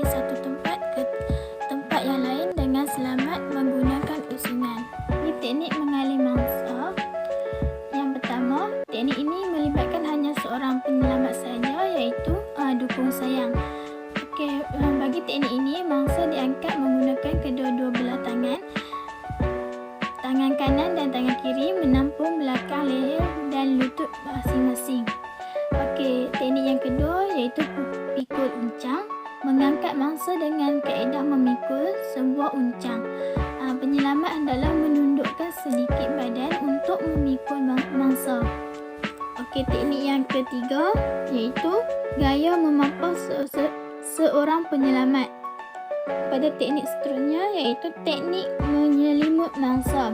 satu tempat ke tempat yang lain dengan selamat menggunakan usungan. Ini teknik mengalih mangsa. Yang pertama, teknik ini melibatkan hanya seorang penyelamat saja, iaitu dukung sayang. Bagi teknik ini, mangsa diangkat menggunakan kedua-dua belah tangan. Tangan kanan dan tangan kiri menampung belakang leher dan lutut masing-masing. Teknik yang kedua iaitu pikul uncang. Mengangkat mangsa dengan kaedah memikul sebuah uncang. Penyelamat hendaklah menundukkan sedikit badan untuk memikul mangsa. Teknik yang ketiga iaitu gaya memampau seorang penyelamat. Pada teknik seterusnya iaitu teknik menyelimut mangsa.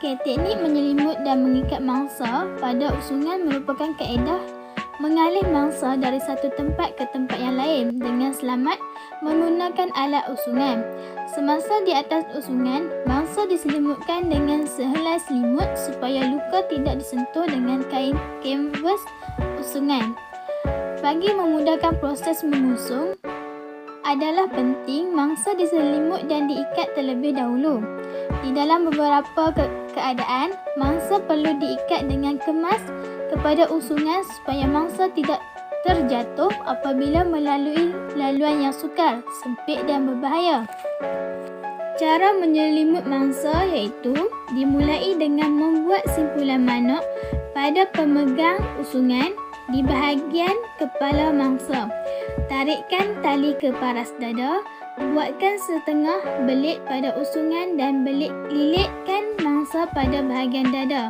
Teknik menyelimut dan mengikat mangsa pada usungan merupakan kaedah mengalih mangsa dari satu tempat ke tempat yang lain dengan selamat menggunakan alat usungan. Semasa di atas usungan, mangsa diselimutkan dengan sehelai selimut supaya luka tidak disentuh dengan kain kanvas usungan. Bagi memudahkan proses mengusung, adalah penting mangsa diselimut dan diikat terlebih dahulu. Di dalam beberapa keadaan, mangsa perlu diikat dengan kemas kepada usungan supaya mangsa tidak terjatuh apabila melalui laluan yang sukar, sempit dan berbahaya. Cara menyelimut mangsa iaitu dimulai dengan membuat simpulan manok pada pemegang usungan di bahagian kepala mangsa. Tarikkan tali ke paras dada, buatkan setengah belit pada usungan dan lilitkan mangsa pada bahagian dada.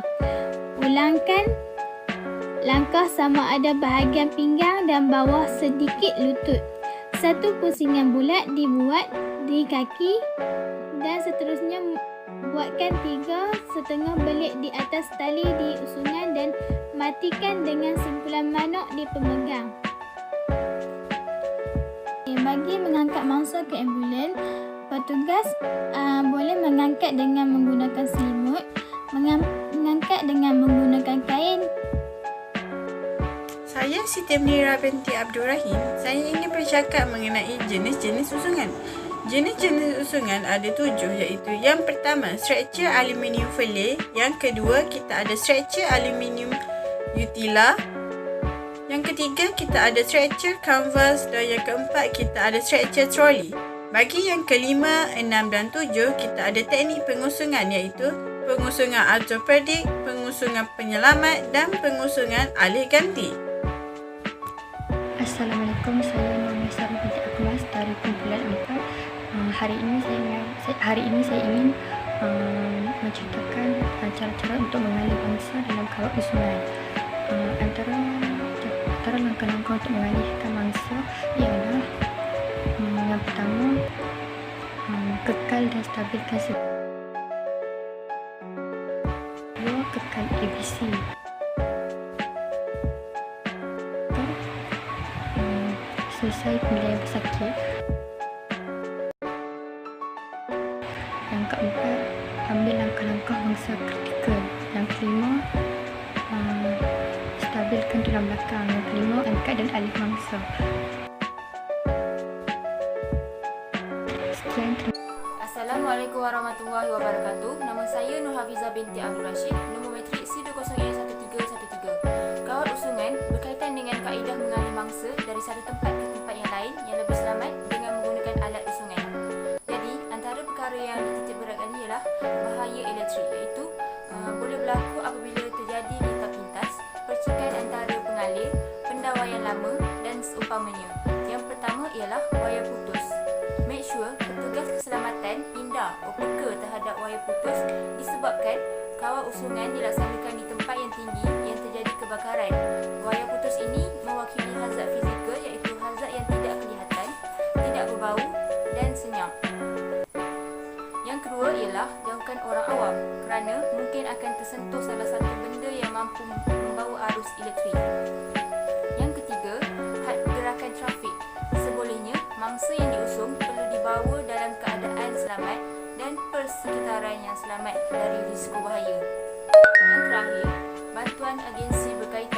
Ulangkan langkah sama ada bahagian pinggang dan bawah sedikit lutut. Satu pusingan bulat dibuat di kaki dan seterusnya buatkan 3,5 belit di atas tali di usungan dan matikan dengan simpulan manok di pemegang. Bagi mengangkat mangsa ke ambulan, petugas boleh mengangkat dengan menggunakan selimut, mengangkat dengan menggunakan kain. Saya Siti Amnira binti Abdul Rahim. Saya ingin bercakap mengenai jenis-jenis usungan. Jenis-jenis usungan ada 7, iaitu yang pertama struktur aluminium fillet, yang kedua kita ada struktur aluminium utila, yang ketiga kita ada struktur canvas dan yang keempat kita ada struktur trolley. Bagi yang kelima, 6 dan 7 kita ada teknik pengusungan, iaitu pengusungan ortopedik, pengusungan penyelamat dan pengusungan alih ganti. Assalamualaikum, saya Mama Sarah binti Akmas dari kumpulan 4. Hari ini saya ingin menceritakan cara-cara untuk mengalih mangsa dalam kawat usungan. Antara langkah-langkah untuk mengalihkan mangsa ialah yang pertama, kekal dan stabilkan kedua, kekal ABC. Selesai pemilihan pesakit. Yang keempat, ambil langkah-langkah mangsa kritikal. Yang kelima, stabilkan tulang belakang. Yang kelima, angkat dan alih mangsa. Sekian. Assalamualaikum warahmatullahi wabarakatuh. Nama saya Nur Hafiza binti Abdul Rashid, nombor matrik C20113. Kawat usungan berkaitan dengan kaedah mengalih mangsa dari satu tempat ke tempat yang lain yang lebih selamat dengan menggunakan alat usungan. Jadi, antara perkara yang dititik beratkan ialah bahaya elektrik, iaitu boleh berlaku apabila terjadi lintas-pintas, percikan antara pengalir, pendawaian lama dan seumpamanya. Yang pertama ialah wayar putus. Make sure petugas keselamatan pindah peka terhadap wayar putus disebabkan kawat usungan dilaksanakan di tempat yang tinggi yang terjadi kebakaran. Wayar putus ini mewakili hazard fizikal, iaitu hazard yang tidak kelihatan, tidak berbau dan senyap. Yang kedua ialah jauhkan orang awam kerana mungkin akan tersentuh salah satu benda yang mampu membawa arus elektrik. Yang ketiga, had gerakan trafik. Sebolehnya, mangsa yang diusung perlu dibawa dalam keadaan selamat dan persekitaran yang selamat dari risiko bahaya. Yang terakhir, bantuan agensi berkaitan